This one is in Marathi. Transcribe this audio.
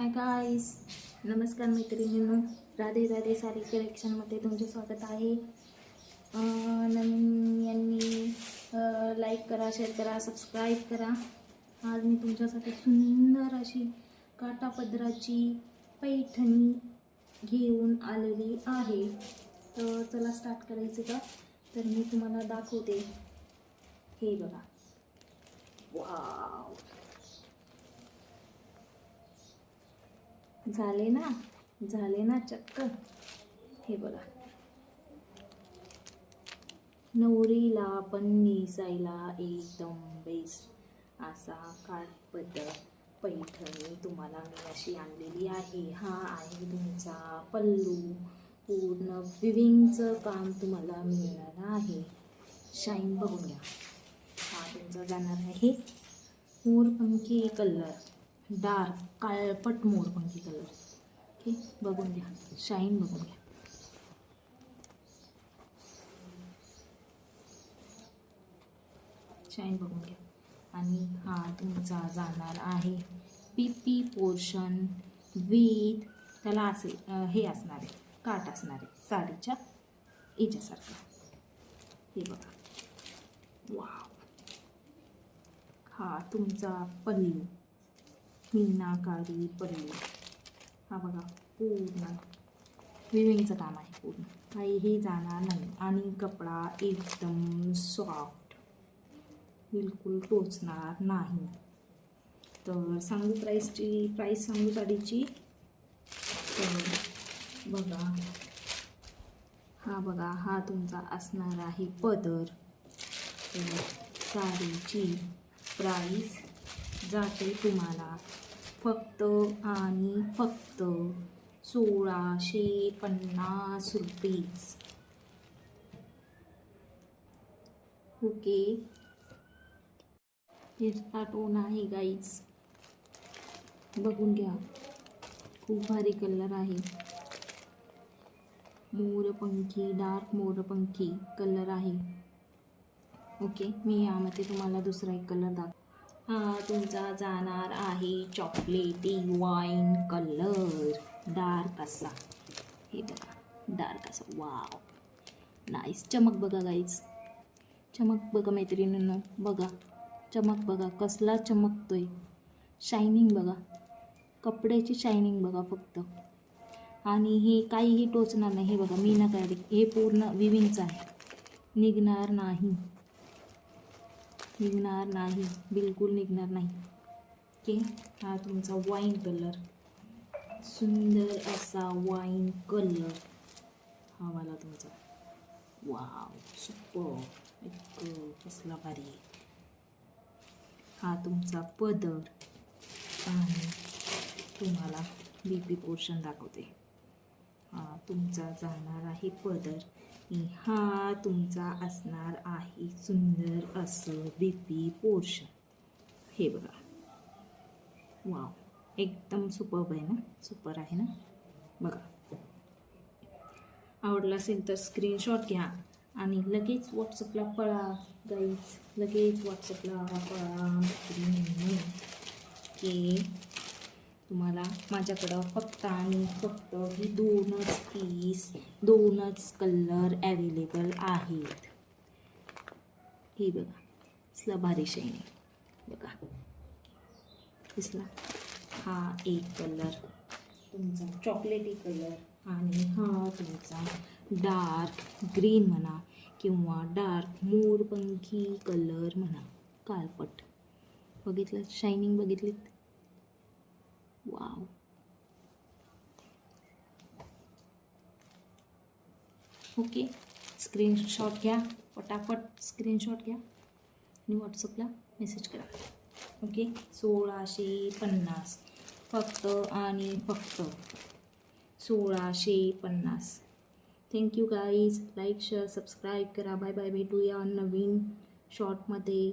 हाय गाईज, नमस्कार मैत्रिणींनो. राधे राधे साडी कलेक्शनमध्ये तुमचे स्वागत आहे. नवीन यांनी लाईक करा, शेअर करा, सबस्क्राईब करा. आज मी तुमच्यासाठी सुंदर अशी काठापदराची पैठणी घेऊन आलेली आहे. तर चला स्टार्ट करायचं का? तर मी तुम्हाला दाखवते. हे बघा, वाव, झाले ना चक्क. हे बघा, नवरीला पण नेसायला एकदम बेस्ट असा काठपदर पैठणी तुम्हाला मी अशी आणलेली आहे. हा आहे तुमचा पल्लू. पूर्ण विविंगचं काम तुम्हाला मिळणार आहे. शाईन बघून घ्या. हा तुमचा जाणार आहे मोरपंखी कलर, डार्क काळपट मोरपंखी कलर. ओके, बघून घ्या, शाईन बघून घ्या. शाईन बघून घ्या. आणि हा तुमचा जाणार आहे पीपी पोर्शन विथ, त्याला असे हे असणार आहे, काठ असणार आहे साडीच्या याच्यासारखं. हे बघा, वाव. हा तुमचा पल्लू, मीनाकारी पल्लू. हा बघा, पूर्ण विविंगचं काम आहे. पूर्ण काहीही जाणार नाही. आणि कपडा एकदम सॉफ्ट, बिलकुल टोचणार नाही. तर सांगू प्राईस सांगू साडीची. तर बघा, हा तुमचा असणार आहे पदर. तर साडीची प्राईस जाते तुम्हाला फक्त आणि फक्त 1650 रुपीज. ओके, हेचा टोन आहे गाईज, बघून घ्या. खूप भारी कलर आहे. मोरपंखी, डार्क मोरपंखी कलर आहे. ओके, मी यामध्ये तुम्हाला दुसरा एक कलर दाखव. हा तुमचा जाणार आहे चॉकलेटी वाईन कलर, डार्क असा. हे बघा, डार्क असा. Wow, nice. चमक बघा गाईज, चमक बघा मैत्रिणींनो. बघा चमक, बघा कसला चमकतोय. शायनिंग बघा, कपड्याची शायनिंग बघा फक्त. आणि हे काहीही टोचणार नाही. हे बघा, मीनाकारी, हे पूर्ण विविंगचं आहे. निघणार नाही, बिलकुल निघणार नाही. ओके, हा तुमचा वाईन कलर, सुंदर असा वाईन कलर. हा वाला तुमचा. वाव, सुपर, कसला भारी. हा तुमचा पदर. आणि तुम्हाला बीपी पोर्शन दाखवते. हा तुमचा जाणार आहे पदर. हा तुमचा असणार आहे सुंदर असं बीपी पोर्शन. हे बघा, वाव, एकदम सुपर आहे ना, सुपर आहे ना. बघा, आवडला असेल तर स्क्रीनशॉट घ्या आणि लगेच व्हॉट्सअपला पळा गाईज, लगेच व्हॉट्सअपला पळा की तुम्हाला माझ्याकडं फक्त आणि फक्त ही दोनच कलर अवेलेबल आहेत. ही बघा, कसला भारी शाईनिंग बघा, दिसला. हा एक कलर तुमचा चॉकलेटी कलर. आणि हा तुमचा डार्क ग्रीन म्हणा किंवा डार्क मोरपंखी कलर म्हणा, काळपट. बघितलं शायनिंग, बघितलीत. वाव, ओके, स्क्रीनशॉट घ्या, पटापट स्क्रीनशॉट घ्या आणि व्हॉट्सअपला मेसेज करा. ओके, 1650 फक्त आणि फक्त 1650. Thank you guys. Like, share, subscribe करा. बाय बाय, भेटूया नवीन शॉर्टमध्ये.